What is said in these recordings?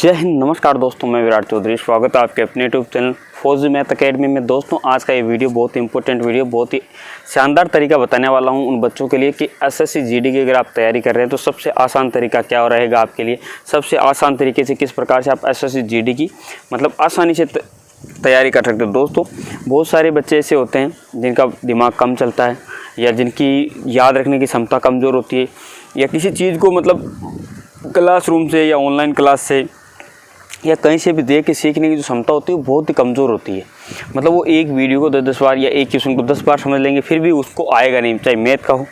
जय हिंद, नमस्कार दोस्तों, मैं विराट चौधरी। स्वागत है आपके अपने यूट्यूब चैनल फौजी मैथ अकेडमी में। दोस्तों, आज का ये वीडियो बहुत ही इंपॉर्टेंट वीडियो, बहुत ही शानदार तरीका बताने वाला हूं उन बच्चों के लिए कि एसएससी जीडी की अगर आप तैयारी कर रहे हैं तो सबसे आसान तरीका क्या रहेगा आपके लिए। सबसे आसान तरीके से किस प्रकार से आप एसएससी जीडी की मतलब आसानी से तैयारी कर सकते हो। दोस्तों, बहुत सारे बच्चे ऐसे होते हैं जिनका दिमाग कम चलता है या जिनकी याद रखने की क्षमता कमज़ोर होती है या किसी चीज़ को मतलब क्लासरूम से या ऑनलाइन क्लास से या कहीं से भी देख के सीखने की जो क्षमता होती है वो बहुत ही कमज़ोर होती है। मतलब वो एक वीडियो को 10 बार या एक क्वेश्चन को 10 बार समझ लेंगे फिर भी उसको आएगा नहीं, चाहे मैथ का हो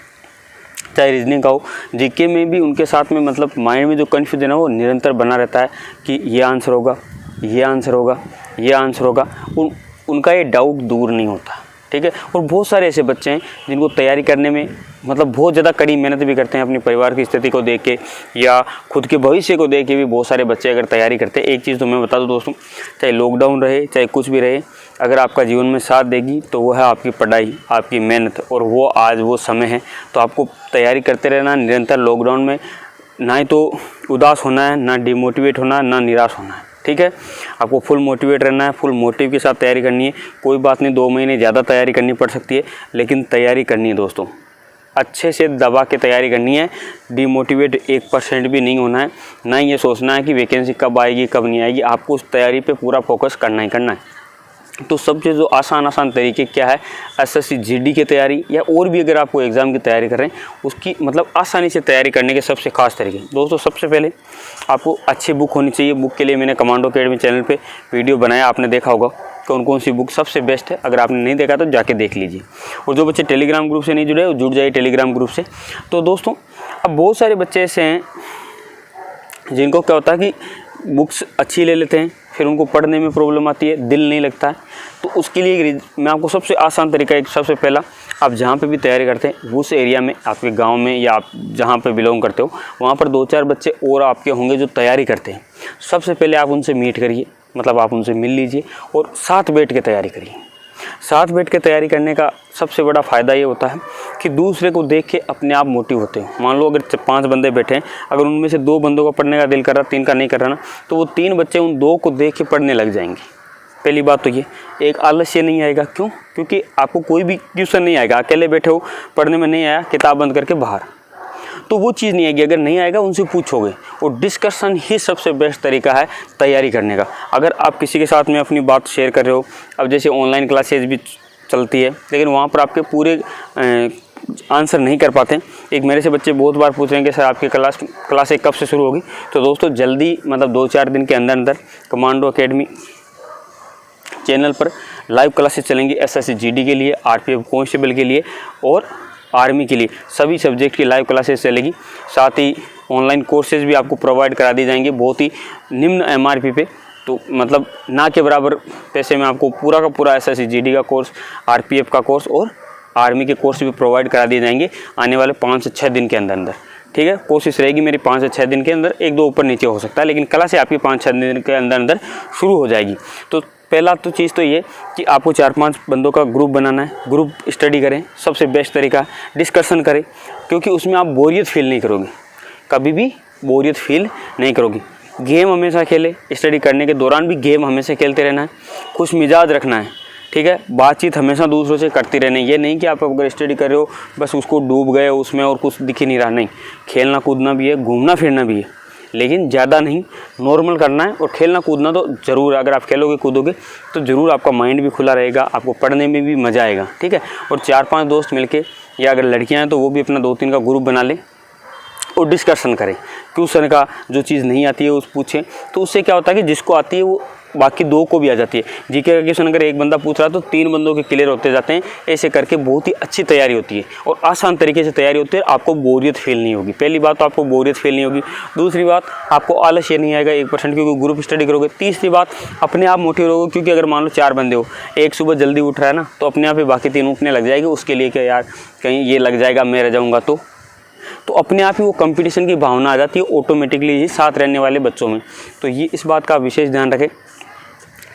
चाहे रीजनिंग का हो। जीके में भी उनके साथ में मतलब माइंड में जो कन्फ्यूजन है वो निरंतर बना रहता है कि ये आंसर होगा, ये आंसर होगा, ये आंसर होगा। उनका ये डाउट दूर नहीं होता, ठीक है। और बहुत सारे ऐसे बच्चे हैं जिनको तैयारी करने में मतलब बहुत ज़्यादा कड़ी मेहनत भी करते हैं अपने परिवार की स्थिति को देख के या खुद के भविष्य को देख के भी बहुत सारे बच्चे अगर तैयारी करते हैं। एक चीज़ तो मैं बता दूं दोस्तों, चाहे लॉकडाउन रहे चाहे कुछ भी रहे, अगर आपका जीवन में साथ देगी तो वो है आपकी पढ़ाई, आपकी मेहनत, और वो आज वो समय है। तो आपको तैयारी करते रहना निरंतर। लॉकडाउन में ना ही तो उदास होना है, ना डिमोटिवेट होना है, ना निराश होना है, ठीक है। आपको फुल मोटिवेट रहना है, फुल मोटिव के साथ तैयारी करनी है। कोई बात नहीं, 2 महीने ज़्यादा तैयारी करनी पड़ सकती है, लेकिन तैयारी करनी है दोस्तों। अच्छे से दबा के तैयारी करनी है। डिमोटिवेट 1% भी नहीं होना है, ना ये सोचना है कि वैकेंसी कब आएगी कब नहीं आएगी। आपको उस तैयारी पे पूरा फोकस करना ही करना है। तो सबसे जो आसान तरीके क्या है एसएससी जीडी की तैयारी या और भी अगर आपको एग्ज़ाम की तैयारी कर रहे हैं उसकी मतलब आसानी से तैयारी करने के सबसे खास तरीके। दोस्तों, सबसे पहले आपको अच्छी बुक होनी चाहिए। बुक के लिए मैंने कमांडो अकेडमी चैनल पे वीडियो बनाया, आपने देखा होगा कौन कौन सी बुक सबसे बेस्ट है। अगर आपने नहीं देखा तो जाके देख लीजिए। और जो बच्चे टेलीग्राम ग्रुप से नहीं जुड़े वो जुड़ जाइए टेलीग्राम ग्रुप से। तो दोस्तों, अब बहुत सारे बच्चे ऐसे हैं जिनको क्या होता है कि बुक्स अच्छी ले लेते हैं फिर उनको पढ़ने में प्रॉब्लम आती है, दिल नहीं लगता है। तो उसके लिए मैं आपको सबसे आसान तरीका एक सबसे पहला, आप जहाँ पे भी तैयारी करते हैं उस एरिया में, आपके गांव में या आप जहाँ पे बिलोंग करते हो वहाँ पर 2-4 बच्चे और आपके होंगे जो तैयारी करते हैं। सबसे पहले आप उनसे मीट करिए, मतलब आप उनसे मिल लीजिए और साथ बैठ के तैयारी करिए। साथ बैठ के तैयारी करने का सबसे बड़ा फ़ायदा ये होता है कि दूसरे को देख के अपने आप मोटिव होते हो। मान लो अगर 5 बंदे बैठे हैं, अगर उनमें से 2 बंदों का पढ़ने का दिल कर रहा, 3 का नहीं कर रहा ना, तो वो 3 बच्चे उन 2 को देख के पढ़ने लग जाएंगे। पहली बात तो ये, एक आलस्य नहीं आएगा। क्यों? क्योंकि आपको कोई भी ट्यूशन नहीं आएगा, अकेले बैठे हो पढ़ने में नहीं आया, किताब बंद करके बाहर, तो वो चीज़ नहीं आएगी। अगर नहीं आएगा उनसे पूछोगे, और डिस्कशन ही सबसे बेस्ट तरीका है तैयारी करने का। अगर आप किसी के साथ में अपनी बात शेयर कर रहे हो, अब जैसे ऑनलाइन क्लासेज भी चलती है लेकिन वहाँ पर आपके पूरे आंसर नहीं कर पाते। एक मेरे से बच्चे बहुत बार पूछ रहे हैं कि सर आपकी क्लास कब से शुरू होगी। तो दोस्तों, जल्दी मतलब 2-4 दिन के अंदर अंदर कमांडो अकेडमी चैनल पर लाइव क्लासेस चलेंगी एसएससी जीडी के लिए, आरपीएफ कांस्टेबल के लिए और आर्मी के लिए। सभी सब्जेक्ट की लाइव क्लासेस चलेगी। साथ ही ऑनलाइन कोर्सेज भी आपको प्रोवाइड करा दी जाएंगे बहुत ही निम्न एमआरपी पे। तो मतलब ना के बराबर पैसे में आपको पूरा का पूरा एसएससी जीडी का कोर्स, आरपीएफ का कोर्स और आर्मी के कोर्स भी प्रोवाइड करा दिए जाएंगे आने वाले 5 से 6 दिन के अंदर अंदर, ठीक है। कोशिश रहेगी मेरी 5 से 6 दिन के अंदर, 1-2 ऊपर नीचे हो सकता है, लेकिन क्लास आपकी 5-6 दिन के अंदर अंदर शुरू हो जाएगी। तो पहला तो चीज़ तो ये कि आपको 4-5 बंदों का ग्रुप बनाना है। ग्रुप स्टडी करें, सबसे बेस्ट तरीका डिस्कशन करें, क्योंकि उसमें आप बोरियत फील नहीं करोगे, कभी भी बोरियत फील नहीं करोगे। गेम हमेशा खेले, स्टडी करने के दौरान भी गेम हमेशा खेलते रहना है, खुश मिजाज रखना है, ठीक है। बातचीत हमेशा दूसरों से करती रहनी। ये नहीं कि आप अगर स्टडी कर रहे हो बस उसको डूब गए उसमें और कुछ दिख ही नहीं रहा, नहीं। खेलना कूदना भी है, घूमना फिरना भी है, लेकिन ज़्यादा नहीं, नॉर्मल करना है। और खेलना कूदना तो ज़रूर, अगर आप खेलोगे कूदोगे तो ज़रूर आपका माइंड भी खुला रहेगा, आपको पढ़ने में भी मज़ा आएगा, ठीक है। और 4-5 दोस्त मिलके या अगर लड़कियां हैं तो वो भी अपना 2-3 का ग्रुप बना लें और डिस्कशन करें। क्वेश्चन का जो चीज़ नहीं आती है उस पूछें, तो उससे क्या होता है कि जिसको आती है वो बाकी 2 को भी आ जाती है। जीके का क्वेश्चन अगर एक बंदा पूछ रहा है तो 3 बंदों के क्लियर होते जाते हैं। ऐसे करके बहुत ही अच्छी तैयारी होती है और आसान तरीके से तैयारी होती है। आपको बोरियत फील नहीं होगी। पहली बात तो आपको बोरियत फील नहीं होगी। दूसरी बात, आपको आलस्य नहीं आएगा 1% क्योंकि ग्रुप स्टडी करोगे। तीसरी बात, अपने आप मोटिव रहोगे, क्योंकि अगर मान लो 4 बंदे हो, एक सुबह जल्दी उठ रहा है ना, तो अपने आप ही बाकी 3 उठने लग जाएगी। उसके लिए क्या यार कहीं ये लग जाएगा मैं रह जाऊँगा, तो अपने आप ही वो कंपटीशन की भावना आ जाती है ऑटोमेटिकली ही साथ रहने वाले बच्चों में। तो ये इस बात का विशेष ध्यान रखें।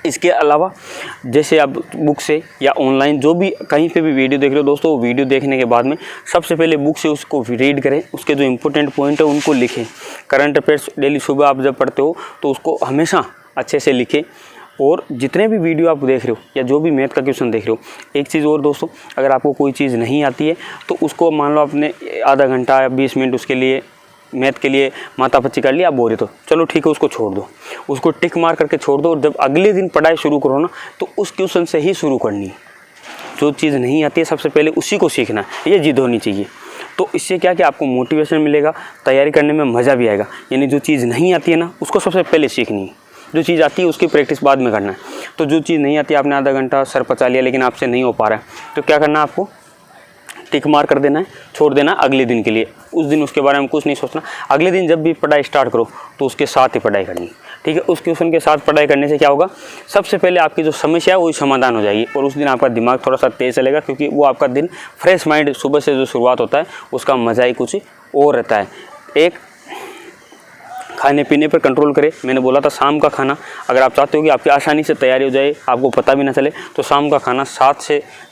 इसके अलावा जैसे आप बुक से या ऑनलाइन जो भी कहीं पे भी वीडियो देख रहे हो दोस्तों, वो वीडियो देखने के बाद में सबसे पहले बुक से उसको रीड करें, उसके जो इंपॉर्टेंट पॉइंट है उनको लिखें। करंट अफेयर्स डेली सुबह आप जब पढ़ते हो तो उसको हमेशा अच्छे से लिखें। और जितने भी वीडियो आप देख रहे हो या जो भी मैथ का क्वेश्चन देख रहे हो, एक चीज़ और दोस्तों, अगर आपको कोई चीज़ नहीं आती है तो उसको मान लो आपने आधा घंटा या 20 मिनट उसके लिए मैथ के लिए माथापच्ची कर लिया, आप बोल रहे तो चलो ठीक है उसको छोड़ दो, उसको टिक मार करके छोड़ दो। और जब अगले दिन पढ़ाई शुरू करो ना तो उस क्वेश्चन से ही शुरू करनी है। जो चीज़ नहीं आती है सबसे पहले उसी को सीखना है, ये जिद होनी चाहिए। तो इससे क्या कि आपको मोटिवेशन मिलेगा, तैयारी करने में मज़ा भी आएगा। यानी जो चीज़ नहीं आती है ना उसको सबसे पहले सीखनी है, जो चीज़ आती है उसकी प्रैक्टिस बाद में करना है। तो जो चीज़ नहीं आती है, आपने आधा घंटा सर पचा लिया लेकिन आपसे नहीं हो पा रहा है, तो क्या करना है, आपको टिक मार कर देना है, छोड़ देना है अगले दिन के लिए। उस दिन उसके बारे में कुछ नहीं सोचना। अगले दिन जब भी पढ़ाई स्टार्ट करो तो उसके साथ ही पढ़ाई करनी, ठीक है। उस क्वेश्चन के साथ पढ़ाई करने से क्या होगा, सबसे पहले आपकी जो समस्या है वही समाधान हो जाएगी और उस दिन आपका दिमाग थोड़ा सा तेज चलेगा, क्योंकि वो आपका दिन फ्रेश माइंड सुबह से जो शुरुआत होता है उसका मज़ा ही कुछ और रहता है। एक खाने पीने पर कंट्रोल करें। मैंने बोला था शाम का खाना, अगर आप चाहते हो कि आपकी आसानी से तैयारी हो जाए, आपको पता भी ना चले, तो शाम का खाना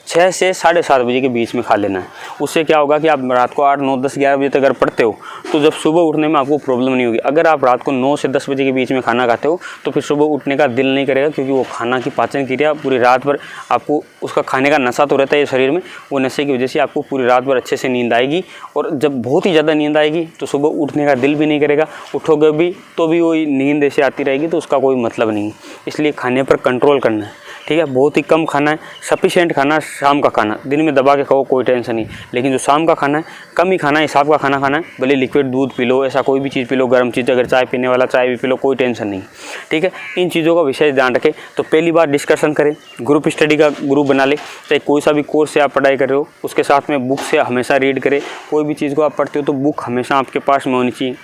6 से 7:30 बजे के बीच में खा लेना है। उससे क्या होगा कि आप रात को 8, 9, 10, 11 बजे तक अगर पढ़ते हो तो जब सुबह उठने में आपको प्रॉब्लम नहीं होगी। अगर आप रात को 9 से 10 बजे के बीच में खाना खाते हो तो फिर सुबह उठने का दिल नहीं करेगा, क्योंकि वो खाना की पाचन क्रिया पूरी रात भर आपको उसका खाने का नशा तो रहता है शरीर में, वो नशे की वजह से आपको पूरी रात भर अच्छे से नींद आएगी। और जब बहुत ही ज़्यादा नींद आएगी तो सुबह उठने का दिल भी नहीं करेगा, उठोगे भी तो भी वही नींद ऐसे आती रहेगी, तो उसका कोई मतलब नहीं है। इसलिए खाने पर कंट्रोल करना है, ठीक है। बहुत ही कम खाना है, सफिशिएंट खाना, शाम का खाना। दिन में दबा के खाओ कोई टेंशन नहीं, लेकिन जो शाम का खाना है कम ही खाना है, हिसाब का खाना खाना है। भले लिक्विड दूध पी लो, ऐसा कोई भी चीज़ पी लो, गर्म चीज़, अगर चाय पीने वाला चाय भी पी लो, कोई टेंशन नहीं, ठीक है। इन चीज़ों का विशेष ध्यान रखें। तो पहली बार डिस्कशन करें, ग्रुप स्टडी का ग्रुप बना ले, चाहे कोई सा भी कोर्स से आप पढ़ाई कर रहे हो, उसके साथ में बुक से हमेशा रीड करें। कोई भी चीज़ को आप पढ़ते हो तो बुक हमेशा आपके पास में होनी चाहिए।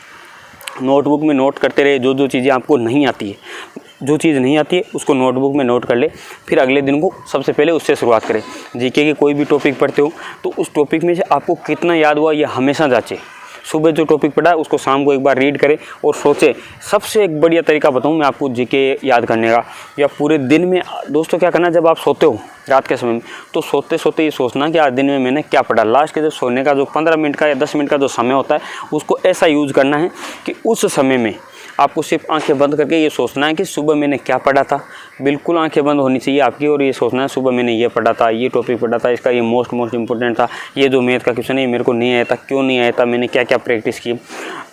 नोटबुक में नोट करते रहे जो चीज़ें आपको नहीं आती है, जो चीज़ नहीं आती है उसको नोटबुक में नोट कर ले। फिर अगले दिन को सबसे पहले उससे शुरुआत करें। जीके के कोई भी टॉपिक पढ़ते हो तो उस टॉपिक में से आपको कितना याद हुआ ये हमेशा जांचे। सुबह जो टॉपिक पढ़ा है उसको शाम को एक बार रीड करें और सोचें। सबसे एक बढ़िया तरीका बताऊं मैं आपको जीके याद करने का, या पूरे दिन में दोस्तों क्या करना, जब आप सोते हो रात के समय में, तो सोते सोते ये सोचना कि आज दिन में मैंने क्या पढ़ा। लास्ट के जब सोने का जो 15 मिनट का या 10 मिनट का जो समय होता है उसको ऐसा यूज़ करना है कि उस समय में आपको सिर्फ आंखें बंद करके ये सोचना है कि सुबह मैंने क्या पढ़ा था। बिल्कुल आंखें बंद होनी चाहिए आपकी, और ये सोचना है सुबह मैंने ये पढ़ा था, ये टॉपिक पढ़ा था, इसका ये मोस्ट इंपॉर्टेंट था, ये जो मैथ का क्वेश्चन है मेरे को नहीं आया था, क्यों नहीं आया था, मैंने क्या क्या प्रैक्टिस की।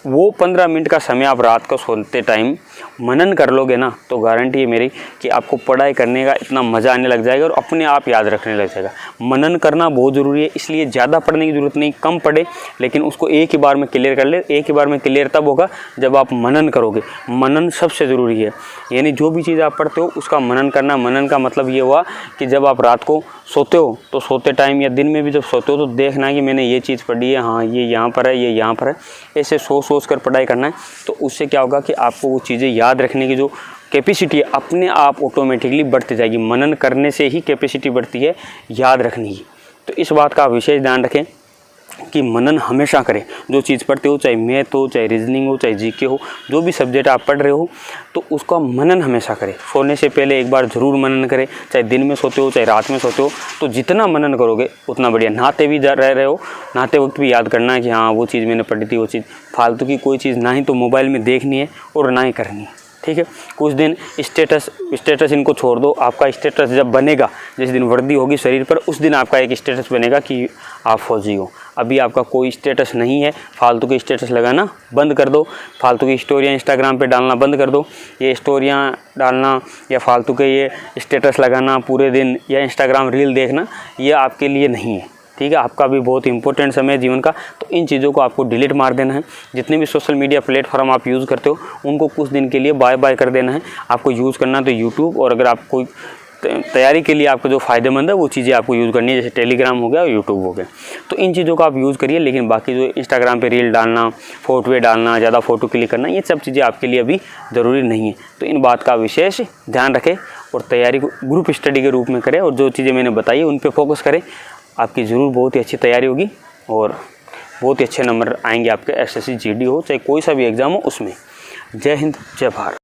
वो 15 मिनट का समय आप रात को सोते टाइम मनन कर लोगे ना, तो गारंटी है मेरी कि आपको पढ़ाई करने का इतना मज़ा आने लग जाएगा और अपने आप याद रखने लग जाएगा। मनन करना बहुत ज़रूरी है, इसलिए ज़्यादा पढ़ने की ज़रूरत नहीं, कम पढ़े लेकिन उसको एक ही बार में क्लियर कर ले। एक ही बार में क्लियर तब होगा जब आप मनन करोगे। मनन सबसे ज़रूरी है, यानी जो भी चीज़ आप पढ़ते हो उसका मनन करना। मनन का मतलब ये हुआ कि जब आप रात को सोते हो तो सोते टाइम या दिन में भी जब सोते हो तो देखना कि मैंने ये चीज़ पढ़ी है, हाँ ये यहाँ पर है, ये यहाँ पर है, ऐसे सोच कर पढ़ाई करना है। तो उससे क्या होगा कि आपको वो चीज़ें याद रखने की जो कैपेसिटी है अपने आप ऑटोमेटिकली बढ़ती जाएगी। मनन करने से ही कैपेसिटी बढ़ती है याद रखने की। तो इस बात का विशेष ध्यान रखें कि मनन हमेशा करें। जो चीज़ पढ़ते हो, चाहे मैथ हो, चाहे रीजनिंग हो, चाहे जीके हो, जो भी सब्जेक्ट आप पढ़ रहे हो तो उसका मनन हमेशा करें। सोने से पहले एक बार ज़रूर मनन करें, चाहे दिन में सोते हो चाहे रात में सोते हो। तो जितना मनन करोगे उतना बढ़िया। नहाते भी रह रहे हो, नहाते वक्त भी याद करना है कि हाँ वो चीज़ मैंने पढ़ी थी, वो चीज़। फालतू की कोई चीज़ ना ही तो मोबाइल में देखनी है और ना ही करनी है, ठीक है। कुछ दिन स्टेटस इनको छोड़ दो। आपका स्टेटस जब बनेगा, जिस दिन वर्दी होगी शरीर पर, उस दिन आपका एक स्टेटस बनेगा कि आप फौजी हो। अभी आपका कोई स्टेटस नहीं है, फालतू के स्टेटस लगाना बंद कर दो। फालतू की स्टोरियाँ इंस्टाग्राम पे डालना बंद कर दो। ये स्टोरियाँ डालना या फालतू के ये स्टेटस लगाना पूरे दिन या इंस्टाग्राम रील देखना, ये आपके लिए नहीं है, ठीक है। आपका भी बहुत इंपॉर्टेंट समय है जीवन का, तो इन चीज़ों को आपको डिलीट मार देना है। जितने भी सोशल मीडिया प्लेटफॉर्म आप यूज़ करते हो उनको कुछ दिन के लिए बाय बाय कर देना है। आपको यूज़ करना तो यूट्यूब, और अगर आप कोई तैयारी के लिए आपको जो फ़ायदेमंद है वो चीज़ें आपको यूज़ करनी है, जैसे टेलीग्राम हो गया और यूट्यूब हो गया। तो इन चीज़ों का आप यूज़ करिए, लेकिन बाकी जो इंस्टाग्राम पे रील डालना, फोटोए डालना, ज़्यादा फ़ोटो क्लिक करना, ये सब चीज़ें आपके लिए अभी ज़रूरी नहीं है। तो इन बात का विशेष ध्यान रखें और तैयारी को ग्रुप स्टडी के रूप में करें, और जो चीज़ें मैंने बताई उन पर फोकस करें। आपकी ज़रूर बहुत ही अच्छी तैयारी होगी और बहुत ही अच्छे नंबर आएंगे आपके। SSC GD हो चाहे कोई सा भी एग्ज़ाम हो उसमें। जय हिंद, जय भारत।